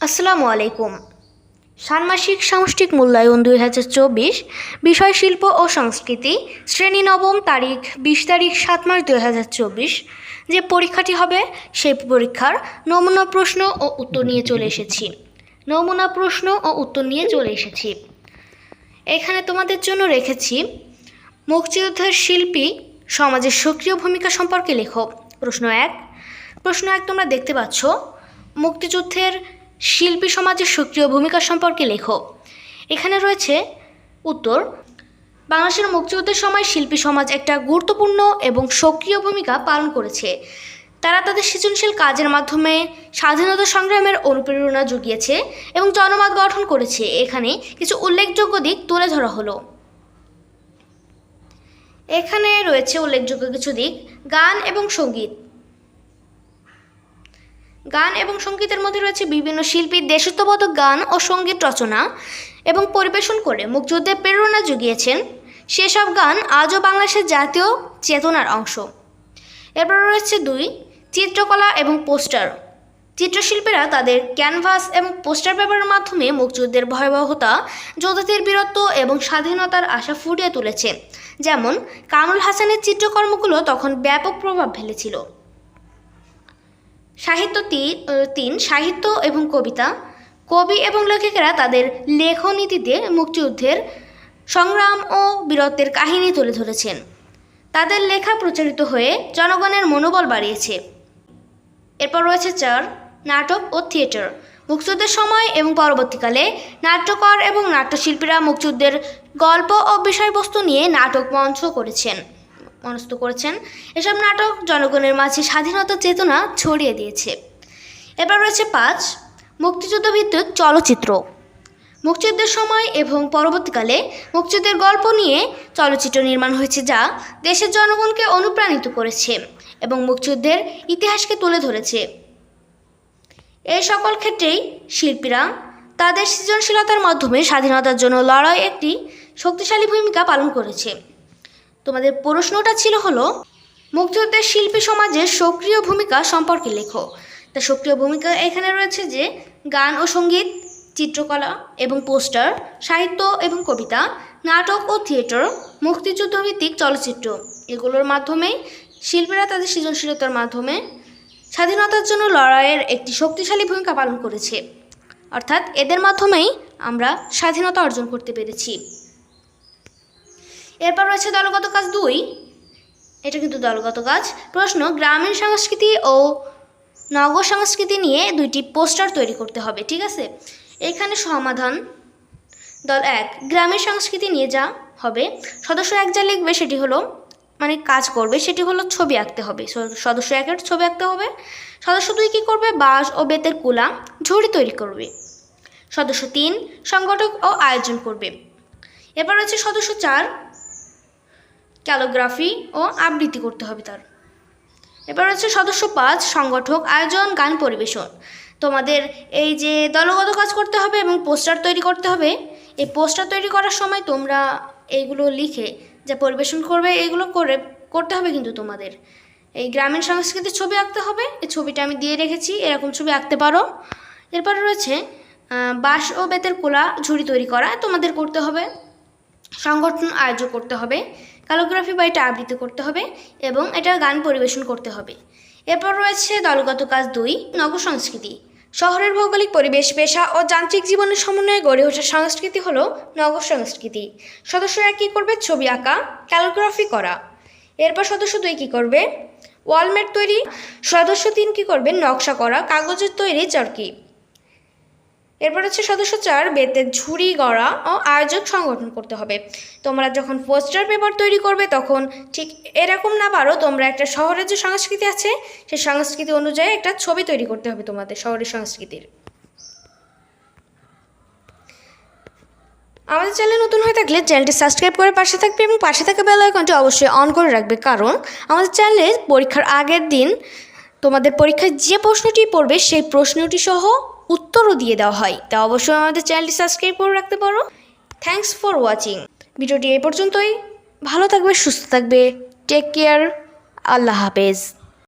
আসসালামু আলাইকুম। ষান্মাসিক সামষ্টিক মূল্যায়ন 2024, বিষয় শিল্প ও সংস্কৃতি, শ্রেণী নবম, তারিখ 20 তারিখ 7 মাস 2024। যে পরীক্ষাটি হবে সেই পরীক্ষার নমুনা প্রশ্ন ও উত্তর নিয়ে চলে এসেছি। এখানে তোমাদের জন্য রেখেছি মুক্তিযুদ্ধের শিল্পী সমাজের সক্রিয় ভূমিকা সম্পর্কে লেখো। প্রশ্ন এক তোমরা দেখতে পাচ্ছ, মুক্তিযুদ্ধের শিল্পী সমাজের সক্রিয় ভূমিকা সম্পর্কে লেখো। এখানে রয়েছে উত্তর। বাংলাদেশের মুক্তিযুদ্ধের সময় শিল্পী সমাজ একটা গুরুত্বপূর্ণ এবং সক্রিয় ভূমিকা পালন করেছে। তারা তাদের সৃজনশীল কাজের মাধ্যমে স্বাধীনতা সংগ্রামের অনুপ্রেরণা জুগিয়েছে এবং জনমত গঠন করেছে। এখানে কিছু উল্লেখযোগ্য দিক তুলে ধরা হলো। এখানে রয়েছে উল্লেখযোগ্য কিছু দিক। গান এবং সঙ্গীতের মধ্যে রয়েছে বিভিন্ন শিল্পীর দেশাত্মবোধক গান ও সঙ্গীত রচনা এবং পরিবেশন করে মুক্তিযুদ্ধের প্রেরণা জুগিয়েছেন। সেসব গান আজও বাংলাদেশের জাতীয় চেতনার অংশ। এরপর রয়েছে 2, চিত্রকলা এবং পোস্টার। চিত্রশিল্পীরা তাদের ক্যানভাস এবং পোস্টার ব্যবহারের মাধ্যমে মুক্তিযুদ্ধের ভয়াবহতা, যোদ্ধাদের বীরত্ব এবং স্বাধীনতার আশা ফুটিয়ে তুলেছে। যেমন কামরুল হাসানের চিত্রকর্মগুলো তখন ব্যাপক প্রভাব ফেলেছিল। সাহিত্য এবং কবিতা। কবি এবং লেখকেরা তাদের লেখনীতিতে মুক্তিযুদ্ধের সংগ্রাম ও বীরত্বের কাহিনী তুলে ধরেছেন। তাদের লেখা প্রচারিত হয়ে জনগণের মনোবল বাড়িয়েছে। এরপর রয়েছে 4, নাটক ও থিয়েটার। মুক্তিযুদ্ধের সময় এবং পরবর্তীকালে নাট্যকার এবং নাট্যশিল্পীরা মুক্তিযুদ্ধের গল্প ও বিষয়বস্তু নিয়ে নাটক মনস্থ করেছেন। এসব নাটক জনগণের মাঝে স্বাধীনতার চেতনা ছড়িয়ে দিয়েছে। এবার রয়েছে 5, মুক্তিযুদ্ধ ভিত্তিক চলচ্চিত্র। মুক্তিযুদ্ধের সময় এবং পরবর্তীকালে মুক্তিযুদ্ধের গল্প নিয়ে চলচ্চিত্র নির্মাণ হয়েছে, যা দেশের জনগণকে অনুপ্রাণিত করেছে এবং মুক্তিযুদ্ধের ইতিহাসকে তুলে ধরেছে। এই সকল ক্ষেত্রেই শিল্পীরা তাদের সৃজনশীলতার মাধ্যমে স্বাধীনতার জন্য লড়াই একটি শক্তিশালী ভূমিকা পালন করেছে। তোমাদের প্রশ্নটা ছিল হলো, মুক্তিযুদ্ধের শিল্পী সমাজের সক্রিয় ভূমিকা সম্পর্কে লেখো। তা সক্রিয় ভূমিকা এখানে রয়েছে যে গান ও সঙ্গীত, চিত্রকলা এবং পোস্টার, সাহিত্য এবং কবিতা, নাটক ও থিয়েটার, মুক্তিযুদ্ধভিত্তিক চলচ্চিত্র। এগুলোর মাধ্যমেই শিল্পীরা তাদের সৃজনশীলতার মাধ্যমে স্বাধীনতার জন্য লড়াইয়ের একটি শক্তিশালী ভূমিকা পালন করেছে। অর্থাৎ এদের মাধ্যমেই আমরা স্বাধীনতা অর্জন করতে পেরেছি। এরপর রয়েছে দলগত কাজ 2। এটা কিন্তু দলগত কাজ। প্রশ্ন, গ্রামীণ সংস্কৃতি ও নগর সংস্কৃতি নিয়ে 2টি পোস্টার তৈরি করতে হবে। ঠিক আছে, এখানে সমাধান। দল 1, গ্রামীণ সংস্কৃতি নিয়ে যা হবে, সদস্য 1 যা লিখবে সেটি হলো, কাজ করবে সেটি হলো ছবি আঁকতে হবে। সদস্য 1-এর ছবি আঁকতে হবে। সদস্য 2 কী করবে, বাঁশ ও বেতের কুলা, ঝুড়ি তৈরি করবে। সদস্য 3 সংগঠক ও আয়োজন করবে। এবার হচ্ছে সদস্য 4 ক্যালিগ্রাফি ও আবৃত্তি করতে হবে তার। এবার হচ্ছে সদস্য 5 সংগঠক, আয়োজন, গান পরিবেশন। তোমাদের এই যে দলগত কাজ করতে হবে এবং পোস্টার তৈরি করতে হবে। এই পোস্টার তৈরি করার সময় তোমরা এইগুলো লিখে যা পরিবেশন করবে এগুলো করতে হবে। কিন্তু তোমাদের এই গ্রামীণ সংস্কৃতির ছবি আঁকতে হবে। এই ছবিটা আমি দিয়ে রেখেছি, এরকম ছবি আঁকতে পারো। এরপরে রয়েছে বাঁশ ও বেতের কোলা, ঝুড়ি তৈরি করা তোমাদের করতে হবে। সংগঠন আয়োজন করতে হবে, ক্যালিগ্রাফি বা এটা আবৃত্তি করতে হবে এবং এটা গান পরিবেশন করতে হবে। এরপর রয়েছে দলগত কাজ 2, নগর সংস্কৃতি। শহরের ভৌগোলিক পরিবেশ, পেশা ও যান্ত্রিক জীবনের সমন্বয়ে গড়ে ওঠা সংস্কৃতি হলো নগর সংস্কৃতি। সদস্যরা কী করবে, ছবি আঁকা, ক্যালিগ্রাফি করা। এরপর সদস্য 2 কী করবে, ওয়ালমেট তৈরি। সদস্য 3 কী করবে, নকশা করা, কাগজের তৈরি চরকি। এরপর হচ্ছে সদস্য 4 বেতের ঝুড়ি গড়া ও আয়োজক সংগঠন করতে হবে। তোমরা যখন পোস্টার পেপার তৈরি করবে তখন ঠিক এরকম না পারো, তোমরা একটা শহরের যে সংস্কৃতি আছে সেই সংস্কৃতি অনুযায়ী একটা ছবি তৈরি করতে হবে তোমাদের শহরের সংস্কৃতির। আমাদের চ্যানেল নতুন হয়ে থাকলে চ্যানেলটি সাবস্ক্রাইব করে পাশে থাকবে এবং পাশে থাকা বেল আইকনটি অবশ্যই অন করে রাখবে, কারণ আমাদের চ্যানেলে পরীক্ষার আগের দিন তোমাদের পরীক্ষায় যে প্রশ্নটি পড়বে সেই প্রশ্নটি সহ উত্তরও দিয়ে দেওয়া হয়। তা অবশ্যই আমাদের চ্যানেলটি সাবস্ক্রাইব করে রাখতে পারো। Thanks for watching. ভিডিওটি এই পর্যন্তই। ভালো থাকবে, সুস্থ থাকবে। Take care. আল্লাহ হাফেজ।